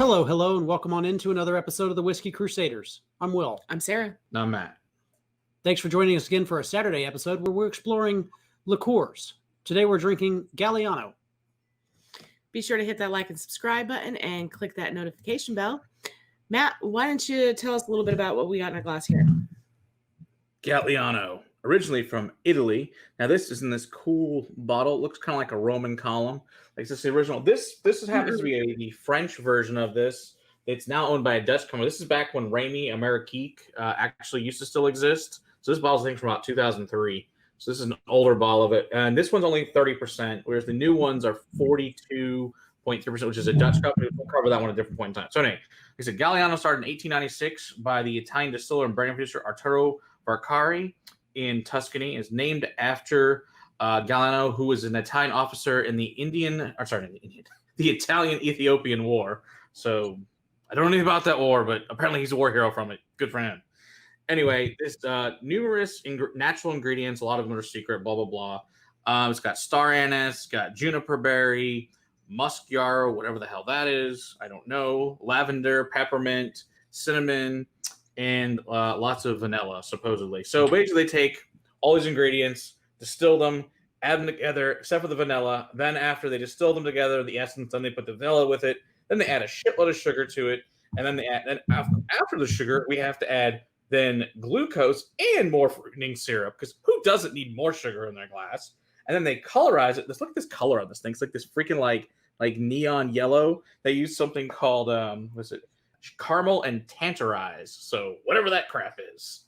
Hello, and welcome on into another episode of the Whiskey Crusaders. I'm Will. I'm Sarah. I'm Matt. Thanks for joining us again for a Saturday episode where we're exploring liqueurs. Today we're drinking Galliano. Be sure to hit that like and subscribe button and click that notification bell. Matt, why don't you tell us a little bit about what we got in our glass here? Galliano, originally from Italy. Now this is in this cool bottle. It looks kind of like a Roman column. Like this is the original. This happens to be the French version of this. It's now owned by a Dutch company. This is back when Rémy Amerique actually used to still exist. So this bottle's I think from about 2003. So this is an older bottle of it. And this one's only 30%, whereas the new ones are 42.3%, which is a Dutch company. We'll cover that one at a different point in time. So anyway, like I said, Galliano started in 1896 by the Italian distiller and brandy producer Arturo Vaccari in Tuscany. Is named after Galliano, who was an Italian officer in the Italian-Ethiopian War. So I don't know anything about that war, but apparently he's a war hero from it. Good for him. Anyway, there's numerous natural ingredients. A lot of them are secret, blah, blah, blah. It's got star anise, got juniper berry, musk yarrow, whatever the hell that is. I don't know. Lavender, peppermint, cinnamon, and lots of vanilla, supposedly. So basically they take all these ingredients, distill them, add them together, except for the vanilla. Then after they distill them together, the essence, then they put the vanilla with it. Then they add a shitload of sugar to it. And then after the sugar, we have to add then glucose and more fruiting syrup, because who doesn't need more sugar in their glass? And then they colorize it. Look at this color on this thing. It's like this freaking like neon yellow. They use something called caramel and tantarize. So whatever that crap is.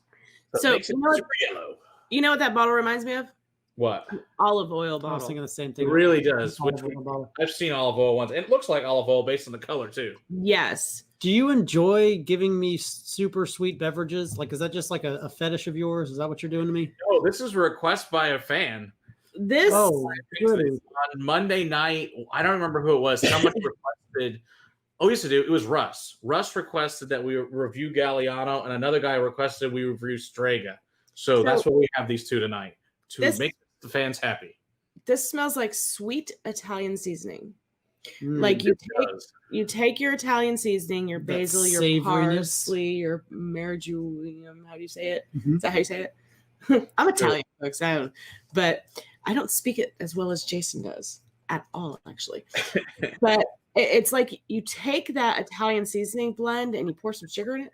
So it makes it super yellow. You know what that bottle reminds me of? What? Olive oil bottle. I was thinking the same thing. It really does. I've seen olive oil once. And it looks like olive oil based on the color too. Yes. Do you enjoy giving me super sweet beverages? Like, is that just like a fetish of yours? Is that what you're doing to me? No, this is a request by a fan. Oh, on Monday night, I don't remember who it was. Somebody requested. Oh, yes, it was Russ. Russ requested that we review Galliano, and another guy requested we review Strega. So that's what we have these two tonight to make the fans happy. This smells like sweet Italian seasoning. Like you take your Italian seasoning, your basil, your parsley, your marjoram. How do you say it? Mm-hmm. Is that how you say it? I'm Italian, folks. But I don't speak it as well as Jason does at all, actually. But it's like you take that Italian seasoning blend and you pour some sugar in it,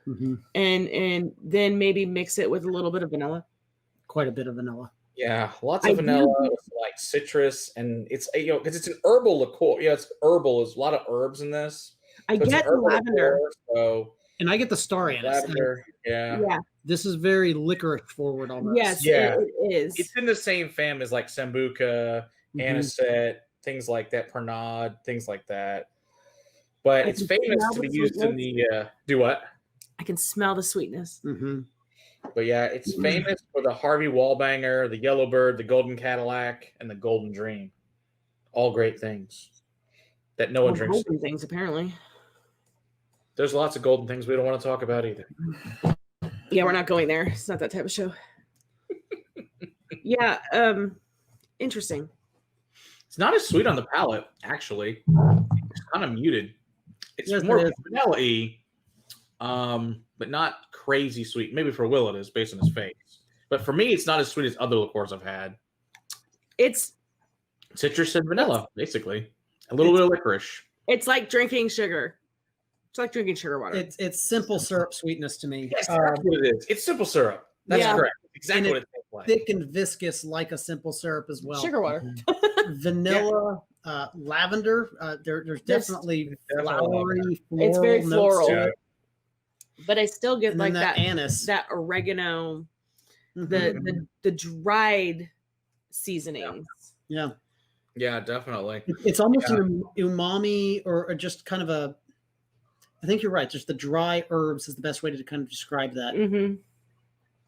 mm-hmm. and then maybe mix it with a little bit of vanilla. Quite a bit of vanilla. Yeah, lots of vanilla, like citrus, and it's because it's an herbal liqueur. Yeah, it's herbal. There's a lot of herbs in this. I get the lavender. And I get the star anise. Lavender, yeah. This is very licorice forward almost. Yes, yeah, it is. It's in the same family as like Sambuca, anisette, things like that, Pernod, things like that. But it's famous to be used in the do what? I can smell the sweetness. Mm-hmm. But yeah, it's famous for the Harvey Wallbanger, the Yellowbird, the Golden Cadillac, and the Golden Dream. All great things that no one drinks. Golden things, apparently. There's lots of golden things we don't want to talk about either. Yeah, we're not going there. It's not that type of show. Yeah, interesting. It's not as sweet on the palate, actually. It's kind of muted. It's more vanilla-y, but not crazy sweet. Maybe for Will it is, based on his face. But for me, it's not as sweet as other liqueurs I've had. It's citrus and vanilla, basically. A little bit of licorice. It's like drinking sugar. It's like drinking sugar water. It's simple syrup sweetness to me. Yes, that's what it is. It's simple syrup. That's correct. Exactly what it tastes like. Thick and viscous like a simple syrup as well. Sugar water. Vanilla, lavender. There's definitely flowery, it's very floral. Yeah. But I still get like that anise, that oregano, the dried seasonings. Yeah. Yeah, definitely. It's almost an umami or just kind of a. I think you're right. Just the dry herbs is the best way to kind of describe that. Mm-hmm.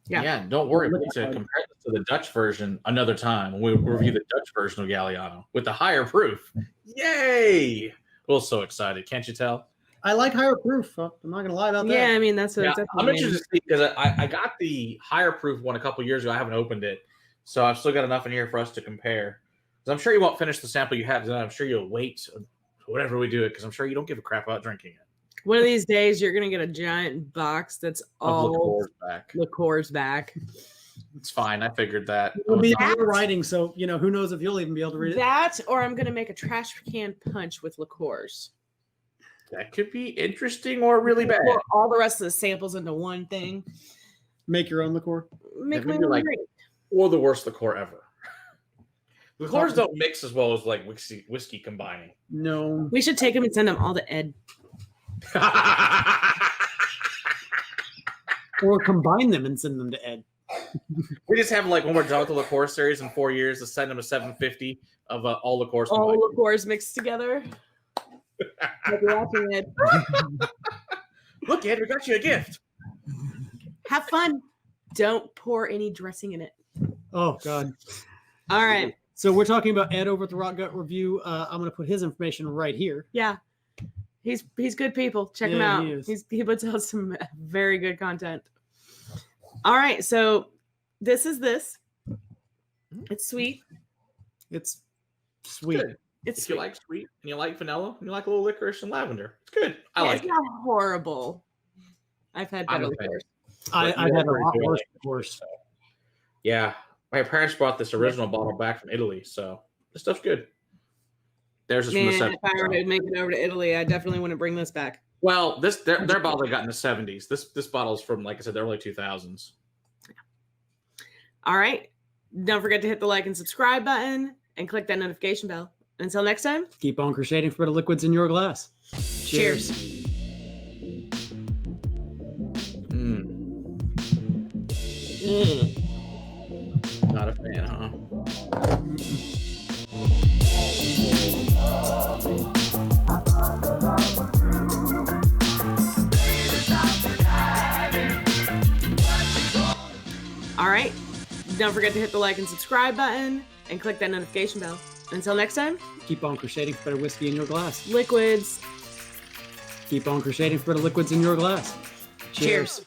Yeah, don't worry. We're going to compare this to the Dutch version another time when we review the Dutch version of Galliano with the higher proof. Yay! We're so excited. Can't you tell? I like higher proof. I'm not going to lie about that. Yeah, I mean, that's what I'm interested to see because I got the higher proof one a couple years ago. I haven't opened it. So I've still got enough in here for us to compare. Because I'm sure you won't finish the sample you have. Then I'm sure you'll wait whatever we do it, because I'm sure you don't give a crap about drinking it. One of these days, you're gonna get a giant box that's all Liqueurs back. Liqueurs back. It's fine. I figured that. It'll be in your writing, so who knows if you'll even be able to read it. That, or I'm gonna make a trash can punch with Liqueurs. That could be interesting or really bad. Pour all the rest of the samples into one thing. Make your own liqueur. Make That my would be own like- drink. Or the worst liqueur ever. Liqueurs don't mix as well as like whiskey combining. No. We should take them and send them all to Ed. Or combine them and send them to Ed. We just have like when we're done with the liqueur series in 4 years to send them a 750 of all liqueurs. All combined. Liqueurs mixed together. Like you're watching Ed. Look, Ed, we got you a gift. Have fun. Don't pour any dressing in it. Oh, God. All right. So we're talking about Ed over at the Rock Gut Review. I'm going to put his information right here. Yeah. He's good people. Check him Yeah, out. he is. He puts out some very good content. All right. So this is this. It's sweet. It's sweet. Good. It's If sweet. you like sweet and you like vanilla and you like a little licorice and lavender, it's good. I like It's it. not horrible. I've had I'm better a fan. liqueurs. I've had a lot worse, of course. Yeah, my parents brought this original bottle back from Italy, so this stuff's good. Theirs is from the Man, 70s. if I were to make it over to Italy, I definitely wouldn't bring this back. Well, their bottle they got in the 70s. This bottle's from, like I said, the early 2000s. All right. Don't forget to hit the like and subscribe button and click that notification bell. Until next time, Keep on crusading for better liquids in your glass. cheers. Not a fan, huh? All right. Don't forget to hit the like and subscribe button and click that notification bell. Until next time, Keep on crusading for better whiskey in your glass. liquids. Keep on crusading for better liquids in your glass. Cheers.